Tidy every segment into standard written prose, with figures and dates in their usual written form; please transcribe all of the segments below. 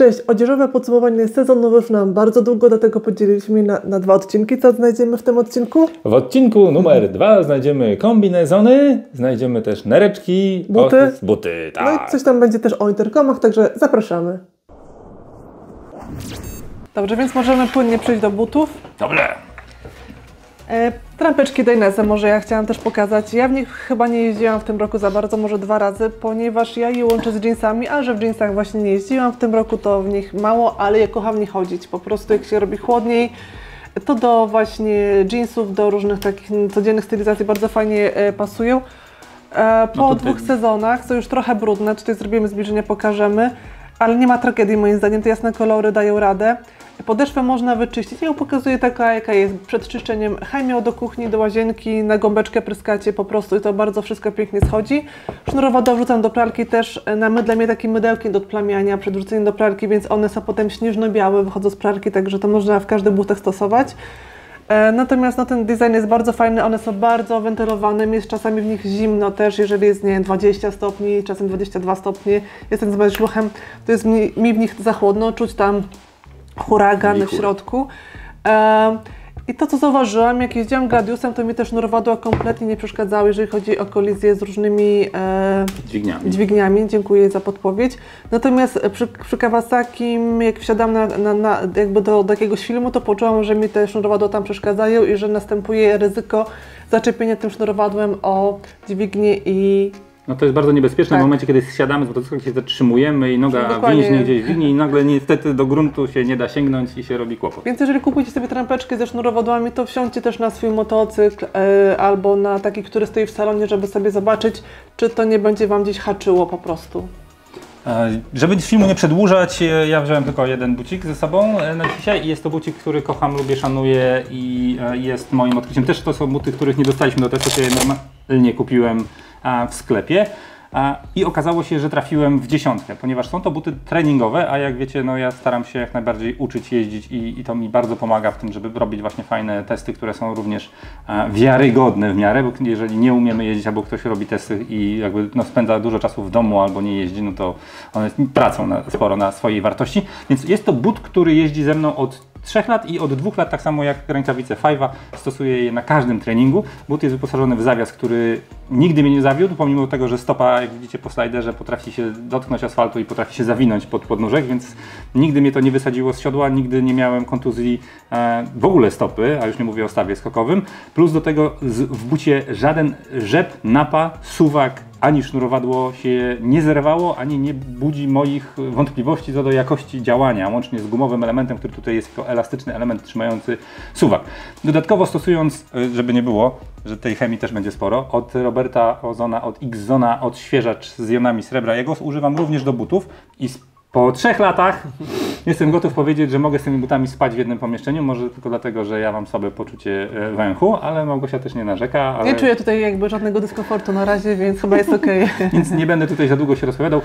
Cześć, odzieżowe podsumowanie sezonu wyszło nam bardzo długo, dlatego podzieliliśmy je na 2 odcinki. Co znajdziemy w tym odcinku? W odcinku numer 2 znajdziemy kombinezony, znajdziemy też nereczki, buty, tak. No i coś tam będzie też o interkomach, także zapraszamy. Dobrze, więc możemy płynnie przejść do butów. Dobrze. Trampeczki Dainese może ja chciałam też pokazać. Ja w nich chyba nie jeździłam w tym roku za bardzo, może 2 razy, ponieważ ja je łączę z jeansami, a że w jeansach właśnie nie jeździłam w tym roku, to w nich mało, ale ja kocham w nich chodzić. Po prostu jak się robi chłodniej, to do właśnie jeansów, do różnych takich codziennych stylizacji bardzo fajnie pasują. Po 2 sezonach są już trochę brudne, tutaj zrobimy zbliżenie, pokażemy, ale nie ma tragedii moim zdaniem, te jasne kolory dają radę. Podeszwę można wyczyścić. Ja ją pokazuję taka, jaka jest. Przed czyszczeniem chemią do kuchni, do łazienki, na gąbeczkę pryskacie po prostu i to bardzo wszystko pięknie schodzi. Sznurowadło wrzucam do pralki też na mydle, mnie takie mydełki do odplamiania przed wrzuceniem do pralki, więc one są potem śnieżno-białe, wychodzą z pralki, także to można w każdych butach stosować. Natomiast no, ten design jest bardzo fajny, one są bardzo wentylowane, jest czasami w nich zimno też, jeżeli jest, nie wiem, 20 stopni, czasem 22 stopnie, jestem z szluchem, to jest mi w nich za chłodno, czuć tam huragan w środku. I to, co zauważyłam, jak jeździłam Gladiusem, to mi też sznurowadła kompletnie nie przeszkadzały, jeżeli chodzi o kolizję z różnymi dźwigniami. Dziękuję za podpowiedź. Natomiast przy Kawasakim, jak wsiadam jakby do jakiegoś filmu, to poczułam, że mi te sznurowadła tam przeszkadzają i że następuje ryzyko zaczepienia tym sznurowadłem o dźwignię i... No to jest bardzo niebezpieczne w momencie, kiedy siadamy z motocykla, się zatrzymujemy i noga więźnie gdzieś wignie i nagle niestety do gruntu się nie da sięgnąć i się robi kłopot. Więc jeżeli kupujecie sobie trampeczkę ze sznurowadłami, to wsiądźcie też na swój motocykl albo na taki, który stoi w salonie, żeby sobie zobaczyć, czy to nie będzie Wam gdzieś haczyło po prostu. Żeby filmu nie przedłużać, ja wziąłem tylko jeden bucik ze sobą na dzisiaj i jest to bucik, który kocham, lubię, szanuję i jest moim odkryciem. Też to są buty, których nie dostaliśmy do testu, je normalnie kupiłem w sklepie i okazało się, że trafiłem w 10, ponieważ są to buty treningowe, a jak wiecie, no ja staram się jak najbardziej uczyć jeździć i to mi bardzo pomaga w tym, żeby robić właśnie fajne testy, które są również wiarygodne w miarę, bo jeżeli nie umiemy jeździć albo ktoś robi testy i jakby no, spędza dużo czasu w domu albo nie jeździ, no to one tracą sporo na swojej wartości, więc jest to but, który jeździ ze mną od 3 lat i od 2 lat, tak samo jak rękawice Five'a, stosuję je na każdym treningu. But jest wyposażony w zawias, który nigdy mnie nie zawiódł, pomimo tego, że stopa, jak widzicie po slajderze, potrafi się dotknąć asfaltu i potrafi się zawinąć pod podnóżek, więc nigdy mnie to nie wysadziło z siodła, nigdy nie miałem kontuzji w ogóle stopy, a już nie mówię o stawie skokowym. Plus do tego w bucie żaden rzep, napa, suwak, ani sznurowadło się nie zerwało, ani nie budzi moich wątpliwości co do jakości działania, łącznie z gumowym elementem, który tutaj jest jako elastyczny element trzymający suwak. Dodatkowo stosując, żeby nie było, że tej chemii też będzie sporo, od Roberta Ozona, od X-Zona, odświeżacz z jonami srebra, jego używam również do butów i po 3 latach jestem gotów powiedzieć, że mogę z tymi butami spać w jednym pomieszczeniu, może tylko dlatego, że ja mam słabe poczucie węchu, ale Małgosia też nie narzeka. Ale... Nie czuję tutaj jakby żadnego dyskomfortu na razie, więc chyba jest okej. Więc nie będę tutaj za długo się rozpowiadał.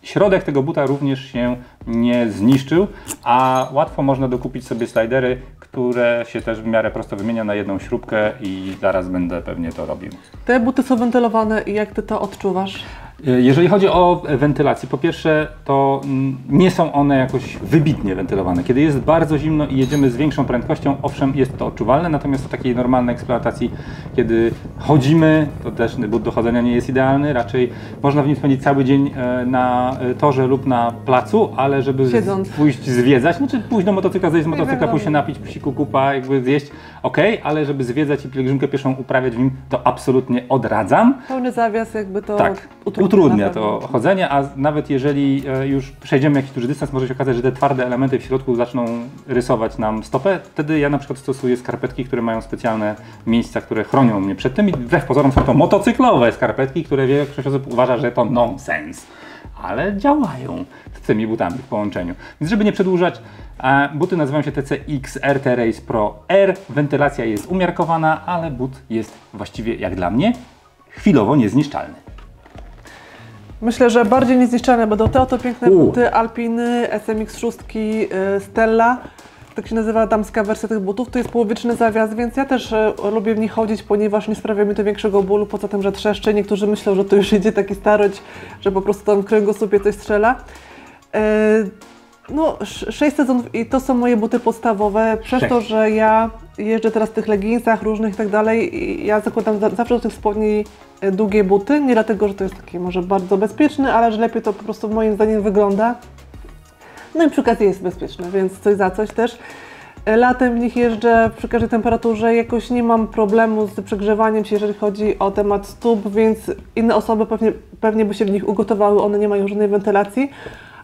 Środek tego buta również się nie zniszczył, a łatwo można dokupić sobie slajdery, które się też w miarę prosto wymienia na jedną śrubkę i zaraz będę pewnie to robił. Te buty są wentylowane i jak Ty to odczuwasz? Jeżeli chodzi o wentylację, po pierwsze to nie są one jakoś wybitnie wentylowane. Kiedy jest bardzo zimno i jedziemy z większą prędkością, owszem jest to odczuwalne, natomiast w takiej normalnej eksploatacji, kiedy chodzimy, to też but do chodzenia nie jest idealny, raczej można w nim spędzić cały dzień na torze lub na placu, ale żeby pójść zwiedzać, znaczy pójść do motocykla, zejść z motocykla, pójść się napić, psiku kupa, jakby zjeść, okej, ale żeby zwiedzać i pielgrzymkę pieszą uprawiać w nim, to absolutnie odradzam. Pełny zawias jakby to tak. Utrudnia to chodzenie, a nawet jeżeli już przejdziemy jakiś duży dystans, może się okazać, że te twarde elementy w środku zaczną rysować nam stopę. Wtedy ja na przykład stosuję skarpetki, które mają specjalne miejsca, które chronią mnie przed tym i wbrew pozorom są to motocyklowe skarpetki, które większość osób uważa, że to nonsens. Ale działają z tymi butami w połączeniu. Więc żeby nie przedłużać, buty nazywają się TCX RT Race Pro R. Wentylacja jest umiarkowana, ale but jest właściwie jak dla mnie chwilowo niezniszczalny. Myślę, że bardziej niezniszczalne będą te oto piękne buty Alpiny SMX 6 Stella. Tak się nazywa damska wersja tych butów. To jest połowiczny zawias, więc ja też lubię w nich chodzić, ponieważ nie sprawia mi to większego bólu, poza tym, że trzeszczy. Niektórzy myślą, że to już idzie taki starość, że po prostu tam w kręgosłupie coś strzela. No, 6 sezonów i to są moje buty podstawowe. Przez to, że ja jeżdżę teraz w tych leginsach różnych i tak dalej, i ja zakładam zawsze do tych spodni długie buty. Nie dlatego, że to jest takie może bardzo bezpieczne, ale że lepiej to po prostu moim zdaniem wygląda. No i przy okazji jest bezpieczne, więc coś za coś też. Latem w nich jeżdżę przy każdej temperaturze, jakoś nie mam problemu z przegrzewaniem się, jeżeli chodzi o temat stóp, więc inne osoby pewnie by się w nich ugotowały, one nie mają żadnej wentylacji,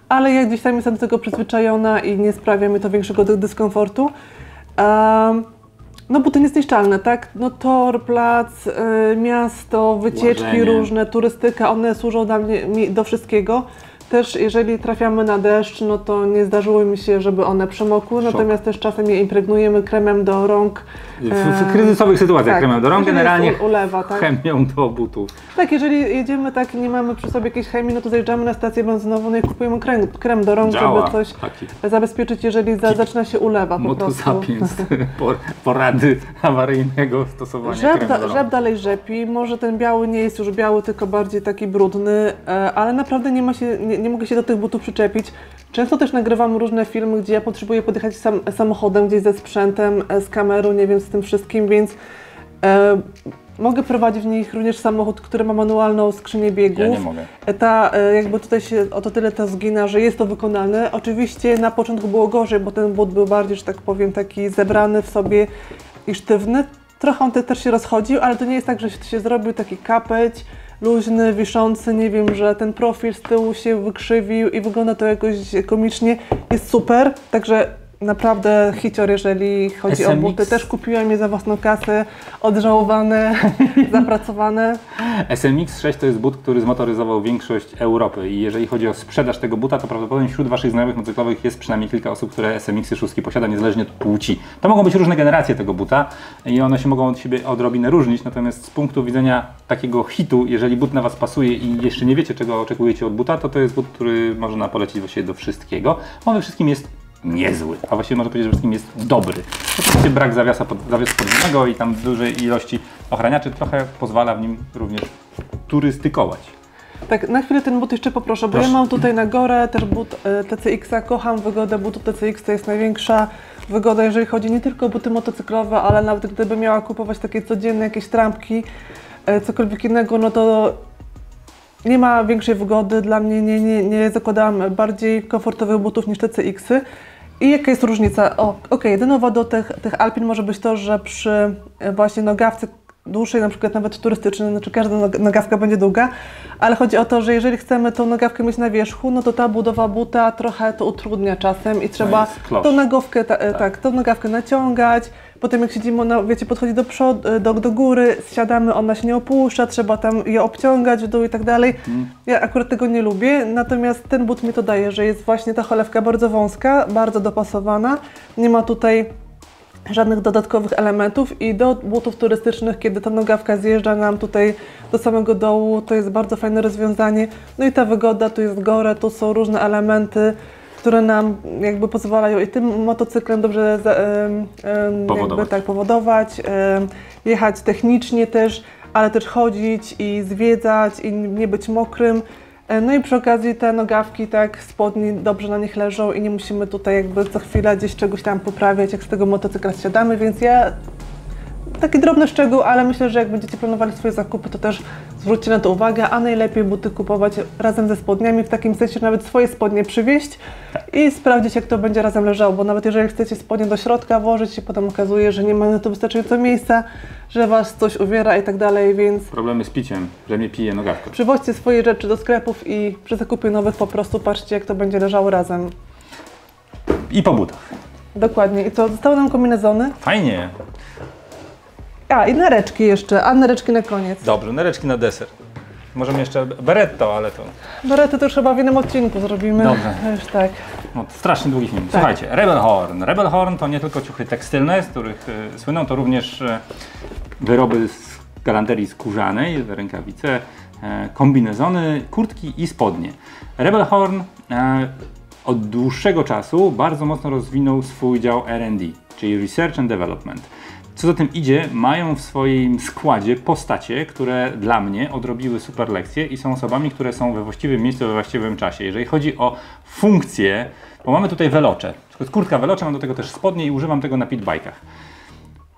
ale ja gdzieś tam jestem do tego przyzwyczajona i nie sprawia mi to większego dyskomfortu. No buty niezniszczalne, tak? No tor, plac, miasto, wycieczki Łażenie. różne, turystyka, one służą mi do wszystkiego. Też jeżeli trafiamy na deszcz, no to nie zdarzyło mi się, żeby one przemokły, natomiast też czasem je impregnujemy kremem do rąk. W kryzysowych sytuacjach kremem do rąk, generalnie ulewa, tak? chemią do butów. Tak, jeżeli jedziemy tak, nie mamy przy sobie jakiejś chemii, no to zajeżdżamy na stację benzynową, no i kupujemy krem do rąk, Działa, żeby coś taki. zabezpieczyć, jeżeli zaczyna się ulewa po Motu prostu. sapiens, porady awaryjnego stosowania kremu do rąk. Rzep dalej rzepi, może ten biały nie jest już biały, tylko bardziej taki brudny, ale naprawdę nie mogę się do tych butów przyczepić. Często też nagrywam różne filmy, gdzie ja potrzebuję podjechać samochodem gdzieś ze sprzętem, z kamerą, nie wiem, z tym wszystkim, więc mogę prowadzić w nich również samochód, który ma manualną skrzynię biegów. Ja nie mogę. Jakby tutaj się o to tyle to zgina, że jest to wykonalne. Oczywiście na początku było gorzej, bo ten but był bardziej, że tak powiem, taki zebrany w sobie i sztywny. Trochę on też się rozchodził, ale to nie jest tak, że się zrobił taki kapeć, luźny, wiszący, nie wiem, że ten profil z tyłu się wykrzywił i wygląda to jakoś komicznie. Jest super, także naprawdę hicior, jeżeli chodzi o buty. Też kupiłam je za własną kasę, odżałowane, zapracowane. SMX 6 to jest but, który zmotoryzował większość Europy i jeżeli chodzi o sprzedaż tego buta, to prawdopodobnie wśród Waszych znajomych motocyklowych jest przynajmniej kilka osób, które SMX-y 6 posiada, niezależnie od płci. To mogą być różne generacje tego buta i one się mogą od siebie odrobinę różnić, natomiast z punktu widzenia takiego hitu, jeżeli but na Was pasuje i jeszcze nie wiecie, czego oczekujecie od buta, to jest but, który można polecić właściwie do wszystkiego. On we wszystkim jest niezły, a właściwie można powiedzieć, że wszystkim jest dobry. Oczywiście brak zawiasu podwójnego i tam dużej ilości ochraniaczy trochę pozwala w nim również turystykować. Tak, na chwilę ten but jeszcze poproszę, bo ja mam tutaj na górę też but TCX-a, kocham wygodę butu TCX, to jest największa wygoda, jeżeli chodzi nie tylko o buty motocyklowe, ale nawet gdybym miała kupować takie codzienne jakieś trampki, cokolwiek innego, no to nie ma większej wygody, dla mnie nie zakładałam bardziej komfortowych butów niż TCX-y. I jaka jest różnica? Jedyną wadą tych Alpin może być to, że przy właśnie nogawce dłuższej, na przykład nawet turystycznej, znaczy każda nogawka będzie długa, ale chodzi o to, że jeżeli chcemy tą nogawkę mieć na wierzchu, no to ta budowa buta trochę to utrudnia czasem i trzeba tą nogawkę, tą nogawkę naciągać. Potem jak siedzimy, wiecie, podchodzi do przodu, do góry, zsiadamy, ona się nie opuszcza, trzeba tam je obciągać w dół i tak dalej. Ja akurat tego nie lubię, natomiast ten but mi to daje, że jest właśnie ta cholewka bardzo wąska, bardzo dopasowana. Nie ma tutaj żadnych dodatkowych elementów i do butów turystycznych, kiedy ta nogawka zjeżdża nam tutaj do samego dołu, to jest bardzo fajne rozwiązanie. No i ta wygoda, tu jest gore, tu są różne elementy, które nam jakby pozwalają i tym motocyklem dobrze powodować, jechać technicznie też, ale też chodzić i zwiedzać i nie być mokrym. No i przy okazji te nogawki, tak, spodnie dobrze na nich leżą i nie musimy tutaj jakby co chwilę gdzieś czegoś tam poprawiać, jak z tego motocykla siadamy, więc ja taki drobny szczegół, ale myślę, że jak będziecie planowali swoje zakupy, to też zwróćcie na to uwagę, a najlepiej buty kupować razem ze spodniami, w takim sensie, że nawet swoje spodnie przywieźć i sprawdzić, jak to będzie razem leżało, bo nawet jeżeli chcecie spodnie do środka włożyć, się potem okazuje, że nie ma na to wystarczająco miejsca, że Was coś uwiera i tak dalej, więc problemy z piciem, że mnie pije nogawkę. Przywoźcie swoje rzeczy do sklepów i przy zakupie nowych po prostu patrzcie, jak to będzie leżało razem. I po butach. Dokładnie. I co? Zostały nam kombinezony. Fajnie. I nareczki jeszcze, a nareczki na koniec. Dobrze, nareczki na deser. Możemy jeszcze beretto, ale to... Berety to już chyba w jednym odcinku zrobimy. Dobrze. Już tak. No, strasznie długi film. Słuchajcie, Rebel Horn. Rebel Horn to nie tylko ciuchy tekstylne, z których słyną, to również wyroby z galanterii skórzanej, rękawice, kombinezony, kurtki i spodnie. Rebel Horn od dłuższego czasu bardzo mocno rozwinął swój dział R&D, czyli Research and Development. Co za tym idzie, mają w swoim składzie postacie, które dla mnie odrobiły super lekcje i są osobami, które są we właściwym miejscu, we właściwym czasie. Jeżeli chodzi o funkcje, bo mamy tutaj velocze, kurtka velocze, mam do tego też spodnie i używam tego na pitbajkach.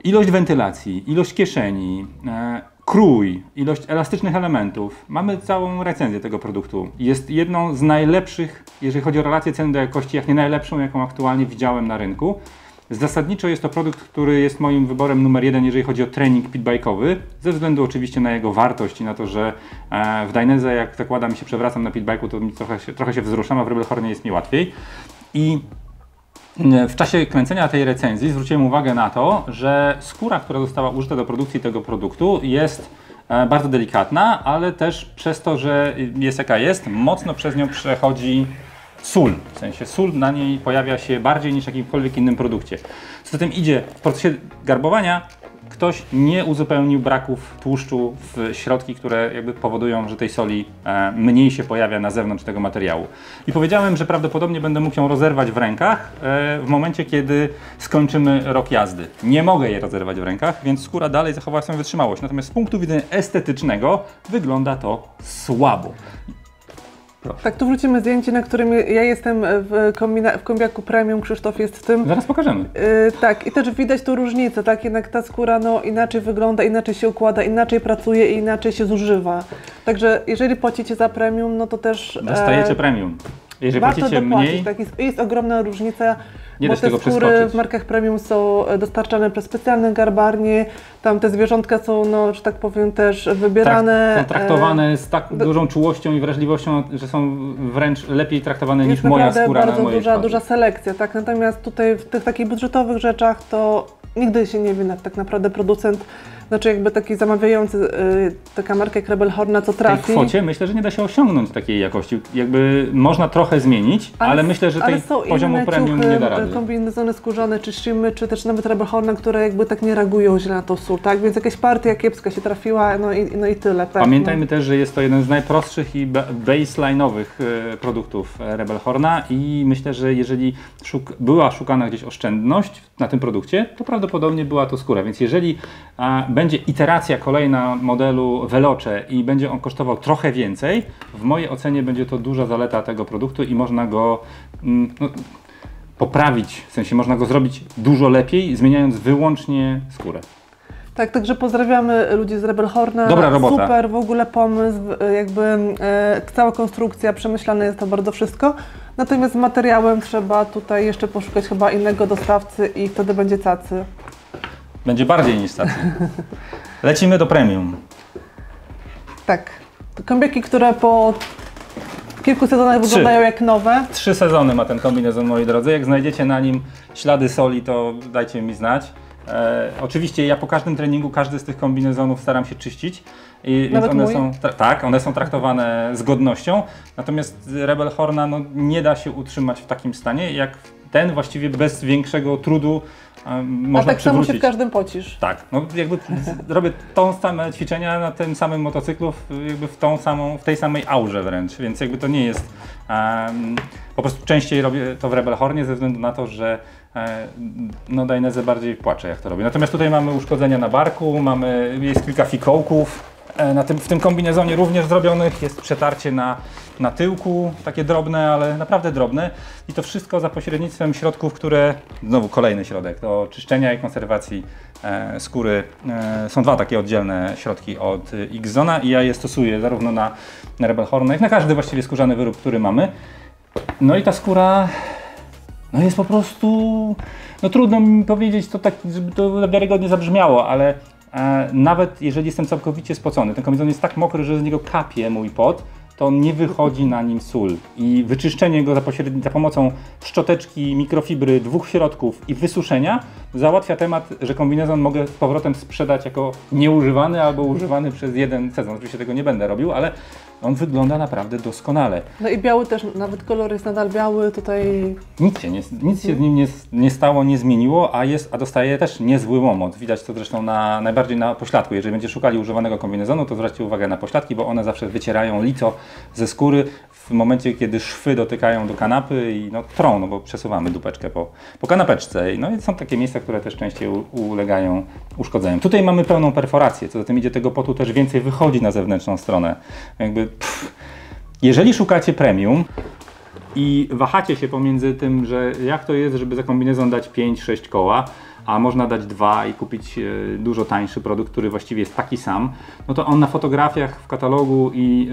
Ilość wentylacji, ilość kieszeni, krój, ilość elastycznych elementów. Mamy całą recenzję tego produktu. Jest jedną z najlepszych, jeżeli chodzi o relację ceny do jakości, jak nie najlepszą, jaką aktualnie widziałem na rynku. Zasadniczo jest to produkt, który jest moim wyborem numer 1, jeżeli chodzi o trening pitbike'owy, ze względu oczywiście na jego wartość i na to, że w Dainese jak zakładam i się przewracam na pitbike'u, to mi trochę się wzruszam, a w Rebelhornie jest mi łatwiej. I w czasie kręcenia tej recenzji zwróciłem uwagę na to, że skóra, która została użyta do produkcji tego produktu, jest bardzo delikatna, ale też przez to, że jest jaka jest, mocno przez nią przechodzi sól. W sensie sól na niej pojawia się bardziej niż w jakimkolwiek innym produkcie. Co za tym idzie, w procesie garbowania ktoś nie uzupełnił braków tłuszczu w środki, które jakby powodują, że tej soli mniej się pojawia na zewnątrz tego materiału. I powiedziałem, że prawdopodobnie będę mógł ją rozerwać w rękach w momencie, kiedy skończymy rok jazdy. Nie mogę jej rozerwać w rękach, więc skóra dalej zachowała swoją wytrzymałość. Natomiast z punktu widzenia estetycznego wygląda to słabo. Proszę. Tak, tu wrócimy zdjęcie, na którym ja jestem w kombiaku premium, Krzysztof jest w tym. Zaraz pokażemy. Tak, i też widać tu różnicę, tak, jednak ta skóra no, inaczej wygląda, inaczej się układa, inaczej pracuje i inaczej się zużywa. Także jeżeli płacicie za premium, no to też... Dostajecie premium. Jeżeli warto płacicie dopłacić, mniej... tak, jest ogromna różnica, Nie bo da się te tego skóry przeskoczyć. w markach premium są dostarczane przez specjalne garbarnie, tam te zwierzątka są, no, że tak powiem, też wybierane. Tak, są traktowane z tak dużą czułością i wrażliwością, że są wręcz lepiej traktowane niż moja skóra na bardzo mojej skórze. duża selekcja, tak? Natomiast tutaj w tych takich budżetowych rzeczach to nigdy się nie wie, tak naprawdę producent, znaczy jakby taki zamawiający, taka marka jak Rebelhorn, na co W tej trafi. kwocie myślę, że nie da się osiągnąć takiej jakości. Jakby można trochę zmienić, ale myślę, że tej poziomu premium nie da rady. Kombinezony skórzane, czy szymy, czy też nawet Rebelhorna, które jakby tak nie reagują źle na tą sól, tak? Więc jakaś partia kiepska się trafiła, no i tyle. Tak, Pamiętajmy też, że jest to jeden z najprostszych i baseline'owych produktów Rebelhorna i myślę, że jeżeli była szukana gdzieś oszczędność na tym produkcie, to prawdopodobnie była to skóra. Więc jeżeli będzie iteracja kolejna modelu Veloce i będzie on kosztował trochę więcej, w mojej ocenie będzie to duża zaleta tego produktu i można go poprawić, w sensie można go zrobić dużo lepiej, zmieniając wyłącznie skórę. Tak, także pozdrawiamy ludzi z Rebelhorna. Dobra robota. Super, w ogóle pomysł, jakby cała konstrukcja, przemyślane jest to bardzo wszystko. Natomiast z materiałem trzeba tutaj jeszcze poszukać chyba innego dostawcy i wtedy będzie cacy. Będzie bardziej niż cacy. Lecimy do premium. Tak. Kombiaki, które po kilku sezonach wyglądają jak nowe. 3 sezony ma ten kombinezon, moi drodzy. Jak znajdziecie na nim ślady soli, to dajcie mi znać. Oczywiście ja po każdym treningu każdy z tych kombinezonów staram się czyścić. Więc one są, one są traktowane z godnością. Natomiast Rebelhorna nie da się utrzymać w takim stanie, jak ten właściwie bez większego trudu można tak przywrócić. samo się w każdym pocisz. Tak, no jakby robię tą same ćwiczenia na tym samym motocyklu, jakby w tej samej aurze wręcz, więc jakby to nie jest, po prostu częściej robię to w Rebelhornie ze względu na to, że no Dainese bardziej płacze jak to robię. Natomiast tutaj mamy uszkodzenia na barku, jest kilka fikołków. W tym kombinezonie również zrobionych jest przetarcie na tyłku, takie drobne, ale naprawdę drobne i to wszystko za pośrednictwem środków, które, znowu kolejny środek do czyszczenia i konserwacji skóry. Są 2 takie oddzielne środki od X-Zona i ja je stosuję zarówno na Rebelhorna, jak na każdy właściwie skórzany wyrób, który mamy. No i ta skóra jest po prostu, trudno mi powiedzieć to tak, żeby to wiarygodnie zabrzmiało, ale nawet jeżeli jestem całkowicie spocony, ten kombinezon jest tak mokry, że z niego kapie mój pot, to nie wychodzi na nim sól. I wyczyszczenie go za pomocą szczoteczki, mikrofibry, 2 środków i wysuszenia załatwia temat, że kombinezon mogę z powrotem sprzedać jako nieużywany albo używany przez 1 sezon. Oczywiście tego nie będę robił, ale on wygląda naprawdę doskonale. No i biały też, nawet kolor jest nadal biały, tutaj... Nic się z nim nie stało, nie zmieniło, a dostaje też niezły łomot. Widać to zresztą najbardziej na pośladku. Jeżeli będziecie szukali używanego kombinezonu, to zwróćcie uwagę na pośladki, bo one zawsze wycierają lico ze skóry w momencie, kiedy szwy dotykają do kanapy i trą, bo przesuwamy dupeczkę po kanapeczce. I są takie miejsca, które też częściej ulegają uszkodzeniom. Tutaj mamy pełną perforację, co za tym idzie, tego potu też więcej wychodzi na zewnętrzną stronę. Jeżeli szukacie premium i wahacie się pomiędzy tym, że jak to jest, żeby za kombinezon dać 5-6 koła, a można dać 2 i kupić dużo tańszy produkt, który właściwie jest taki sam, no to on na fotografiach, w katalogu i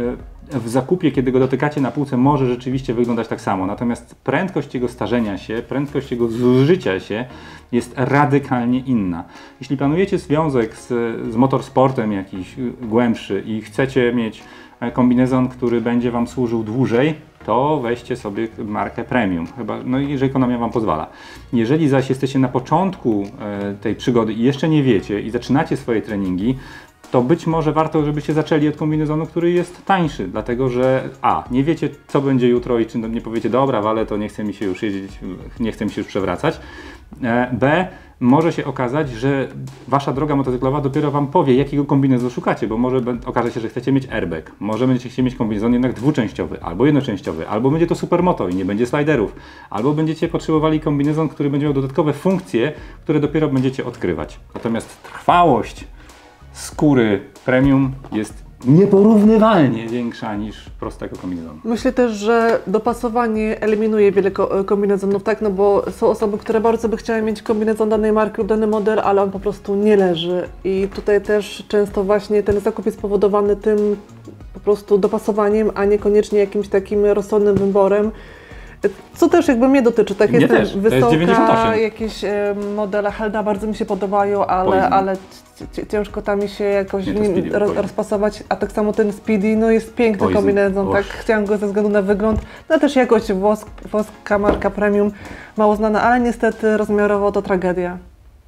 w zakupie, kiedy go dotykacie na półce, może rzeczywiście wyglądać tak samo. Natomiast prędkość jego starzenia się, prędkość jego zużycia się jest radykalnie inna. Jeśli planujecie związek z motorsportem jakiś głębszy i chcecie mieć kombinezon, który będzie Wam służył dłużej, to weźcie sobie markę premium, chyba, jeżeli ekonomia Wam pozwala. Jeżeli zaś jesteście na początku tej przygody i jeszcze nie wiecie i zaczynacie swoje treningi, to być może warto, żebyście zaczęli od kombinezonu, który jest tańszy, dlatego że nie wiecie, co będzie jutro i czy nie powiecie, dobra, ale to nie chce mi się już jeździć, nie chce mi się już przewracać. B, może się okazać, że Wasza droga motocyklowa dopiero Wam powie, jakiego kombinezonu szukacie, bo może okaże się, że chcecie mieć airbag, może będziecie chcieli mieć kombinezon jednak dwuczęściowy, albo jednoczęściowy, albo będzie to supermoto i nie będzie sliderów, albo będziecie potrzebowali kombinezon, który będzie miał dodatkowe funkcje, które dopiero będziecie odkrywać. Natomiast trwałość skóry premium jest nieporównywalnie większa niż prostego kombinezonu. Myślę też, że dopasowanie eliminuje wiele kombinezonów, tak? No bo są osoby, które bardzo by chciały mieć kombinezon danej marki lub dany model, ale on po prostu nie leży. I tutaj też często właśnie ten zakup jest spowodowany tym po prostu dopasowaniem, a niekoniecznie jakimś takim rozsądnym wyborem. Co też jakby mnie dotyczy, tak? Jestem wysoka, jakieś modele Helda bardzo mi się podobają, ale ciężko tam mi się jakoś rozpasować, a tak samo ten Speedy, jest piękny kombinezon, tak? Chciałam go ze względu na wygląd, też jakość włoska marka premium, mało znana, ale niestety rozmiarowo to tragedia.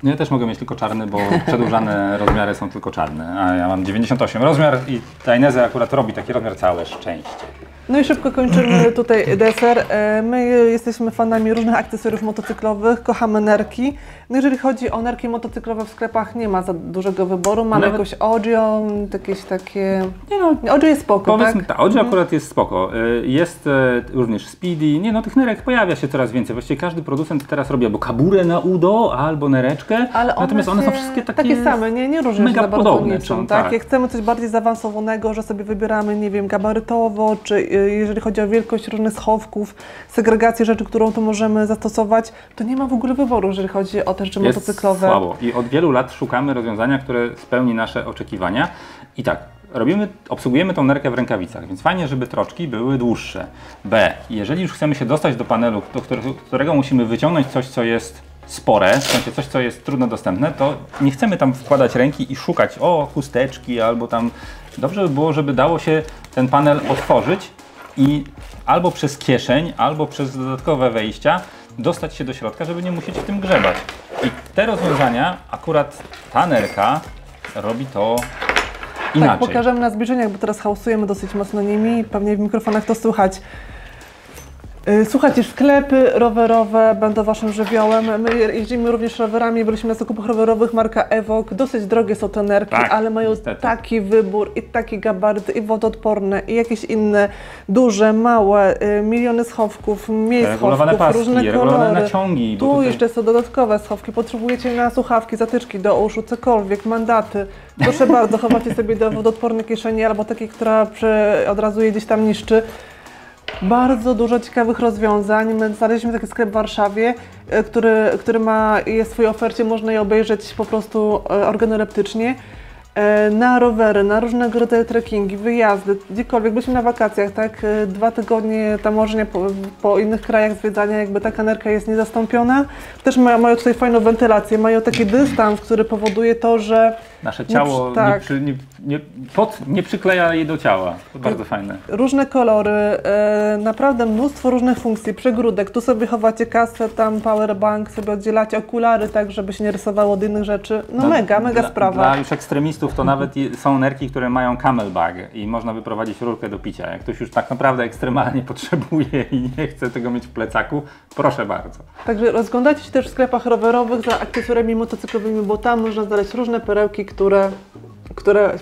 Ja też mogę mieć tylko czarny, bo przedłużane rozmiary są tylko czarne, a ja mam 98 rozmiar i Dainese akurat robi taki rozmiar, całe szczęście. No i szybko kończymy tutaj deser. My jesteśmy fanami różnych akcesoriów motocyklowych, kochamy nerki. No jeżeli chodzi o nerki motocyklowe w sklepach, nie ma za dużego wyboru. Mamy jakoś Ogio, jakieś takie... Ogio jest spoko, powiedzmy, tak? Ogio akurat jest spoko. Jest również Speedy. Tych nerek pojawia się coraz więcej. Właściwie każdy producent teraz robi albo kaburę na udo, albo nereczkę. Ale natomiast one są wszystkie takie same, nie różnią się za bardzo podobne niczym, tak? Jak chcemy coś bardziej zaawansowanego, że sobie wybieramy, nie wiem, gabarytowo, czy jeżeli chodzi o wielkość różnych schowków, segregację rzeczy, którą tu możemy zastosować, to nie ma w ogóle wyboru, jeżeli chodzi o te rzeczy motocyklowe. Słabo. I od wielu lat szukamy rozwiązania, które spełni nasze oczekiwania. I tak, obsługujemy tą nerkę w rękawicach, więc fajnie, żeby troczki były dłuższe. B, jeżeli już chcemy się dostać do panelu, do którego musimy wyciągnąć coś, co jest spore, w sensie coś, co jest trudno dostępne, to nie chcemy tam wkładać ręki i szukać chusteczki albo tam... Dobrze by było, żeby dało się ten panel otworzyć i albo przez kieszeń, albo przez dodatkowe wejścia dostać się do środka, żeby nie musieć w tym grzebać. I te rozwiązania, akurat ta nerka robi to inaczej. Tak, pokażemy na zbliżeniach, bo teraz hausujemy dosyć mocno nimi, pewnie w mikrofonach to słychać. Słuchajcie, sklepy rowerowe będą Waszym żywiołem. My jeździmy również rowerami, byliśmy na zakupach rowerowych, marka Evoque. Dosyć drogie są te nerki, ale mają taki wybór i taki gabaryt, i wodoodporne, i jakieś inne duże, małe, miliony schowków, miejsc schowków, paski, różne kolory. naciągi. Tu jeszcze są dodatkowe schowki. Potrzebujecie na słuchawki, zatyczki do uszu, cokolwiek, mandaty. Proszę bardzo, chowacie sobie do wodoodpornej kieszeni albo takiej, która od razu je gdzieś tam niszczy. Bardzo dużo ciekawych rozwiązań. My znaleźliśmy taki sklep w Warszawie, który jest w swojej ofercie, można je obejrzeć po prostu organoleptycznie. Na rowery, na różnego rodzaju trekkingi, wyjazdy, gdziekolwiek. Byliśmy na wakacjach, tak? 2 tygodnie tamożnia po innych krajach zwiedzania, jakby taka nerka jest niezastąpiona. Też mają tutaj fajną wentylację, mają taki dystans, który powoduje to, że Nasze ciało tak. pot nie przykleja jej do ciała. To bardzo fajne. Różne kolory, naprawdę mnóstwo różnych funkcji, przegródek. Tu sobie chowacie kasę, tam powerbank, sobie oddzielacie okulary, tak żeby się nie rysowało od innych rzeczy. No mega sprawa. Dla już ekstremistów to nawet są nerki, które mają camelbag i można wyprowadzić rurkę do picia. Jak ktoś już tak naprawdę ekstremalnie potrzebuje i nie chce tego mieć w plecaku, proszę bardzo. Także rozglądajcie się też w sklepach rowerowych za akcesoriami motocyklowymi, bo tam można znaleźć różne perełki, które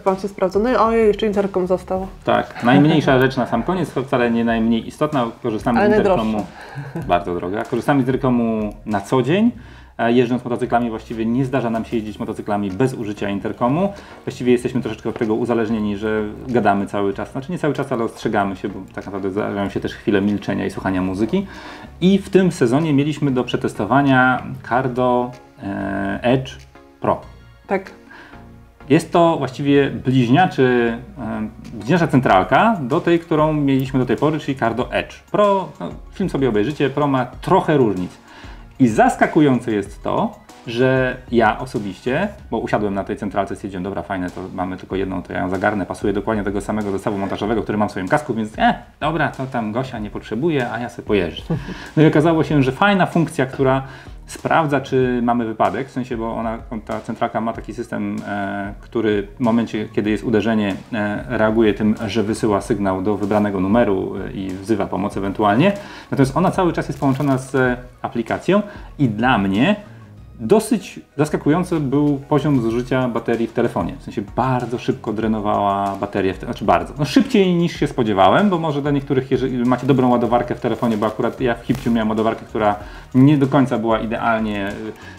Wam się sprawdzą. No i ojej, jeszcze interkom został. Tak, najmniejsza rzecz na sam koniec, to wcale nie najmniej istotna. Korzystamy z interkomu, bardzo droga. Korzystamy z interkomu na co dzień. Jeżdżąc motocyklami właściwie nie zdarza nam się jeździć motocyklami bez użycia interkomu. Właściwie jesteśmy troszeczkę od tego uzależnieni, że gadamy cały czas. Znaczy nie cały czas, ale ostrzegamy się, bo tak naprawdę zdarzają się też chwile milczenia i słuchania muzyki. I w tym sezonie mieliśmy do przetestowania Cardo Edge Pro. Tak. Jest to właściwie bliźniacza centralka do tej, którą mieliśmy do tej pory, czyli Cardo Edge. Pro, film sobie obejrzycie, Pro ma trochę różnic. I zaskakujące jest to, że ja osobiście, bo usiadłem na tej centralce, stwierdziłem, dobra, fajne, to mamy tylko jedną, to ja ją zagarnę, pasuje dokładnie do tego samego zestawu montażowego, który mam w swoim kasku, więc dobra, to tam Gosia nie potrzebuje, a ja sobie pojeżdżę. No i okazało się, że fajna funkcja, która sprawdza, czy mamy wypadek, w sensie, bo ta centralka ma taki system, który w momencie, kiedy jest uderzenie, reaguje tym, że wysyła sygnał do wybranego numeru i wzywa pomoc ewentualnie. Natomiast ona cały czas jest połączona z aplikacją i dla mnie dosyć zaskakujący był poziom zużycia baterii w telefonie. W sensie bardzo szybko drenowała baterię, szybciej niż się spodziewałem, bo może dla niektórych, jeżeli macie dobrą ładowarkę w telefonie, bo akurat ja w Hipciu miałem ładowarkę, która nie do końca była idealnie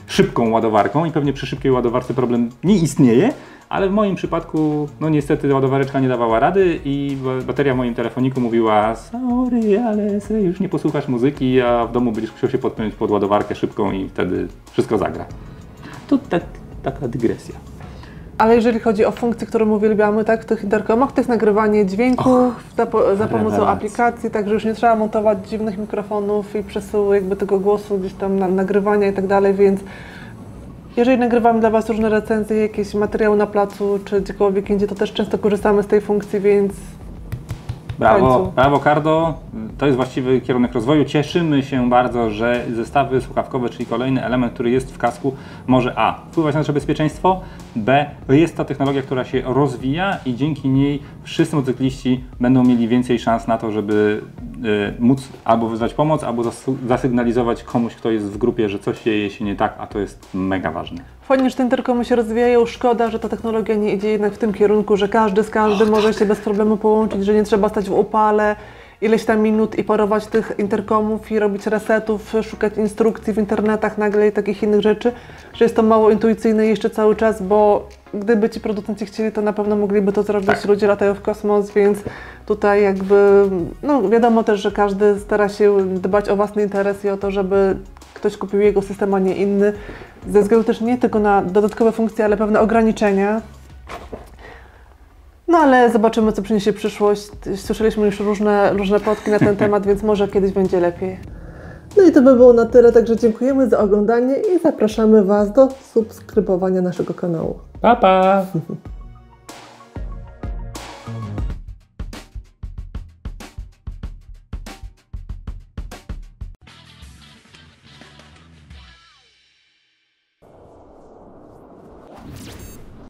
szybką ładowarką i pewnie przy szybkiej ładowarce problem nie istnieje, ale w moim przypadku, no niestety ładowareczka nie dawała rady i bateria w moim telefoniku mówiła: sorry, ale sobie już nie posłuchasz muzyki, a w domu będziesz musiał się podpiąć pod ładowarkę szybką i wtedy wszystko zagra. To taka dygresja. Ale jeżeli chodzi o funkcje, które uwielbiamy, tak, w tych interkomach, to jest nagrywanie dźwięków za pomocą aplikacji, także już nie trzeba montować dziwnych mikrofonów i przesyłu jakby tego głosu gdzieś tam nagrywania i tak dalej, więc jeżeli nagrywamy dla Was różne recenzje, jakieś materiały na placu czy gdziekolwiek indziej, to też często korzystamy z tej funkcji, więc Brawo Cardo, to jest właściwy kierunek rozwoju. Cieszymy się bardzo, że zestawy słuchawkowe, czyli kolejny element, który jest w kasku, może A. wpływać na nasze bezpieczeństwo, B. jest to technologia, która się rozwija i dzięki niej wszyscy motocykliści będą mieli więcej szans na to, żeby móc albo wezwać pomoc, albo zasygnalizować komuś, kto jest w grupie, że coś dzieje się nie tak, a to jest mega ważne. Fajnie, że te interkomy się rozwijają. Szkoda, że ta technologia nie idzie jednak w tym kierunku, że każdy z każdym może się bez problemu połączyć, że nie trzeba stać w upale ileś tam minut i parować tych interkomów i robić resetów, szukać instrukcji w internetach nagle i takich innych rzeczy, że jest to mało intuicyjne jeszcze cały czas, bo gdyby ci producenci chcieli, to na pewno mogliby to zrobić, tak. Ludzie latają w kosmos, więc tutaj jakby, no wiadomo też, że każdy stara się dbać o własny interes i o to, żeby ktoś kupił jego system, a nie inny, ze względu też nie tylko na dodatkowe funkcje, ale pewne ograniczenia. No ale zobaczymy, co przyniesie przyszłość. Słyszeliśmy już różne plotki na ten temat, więc może kiedyś będzie lepiej. No i to by było na tyle, także dziękujemy za oglądanie i zapraszamy Was do subskrybowania naszego kanału. Pa, pa!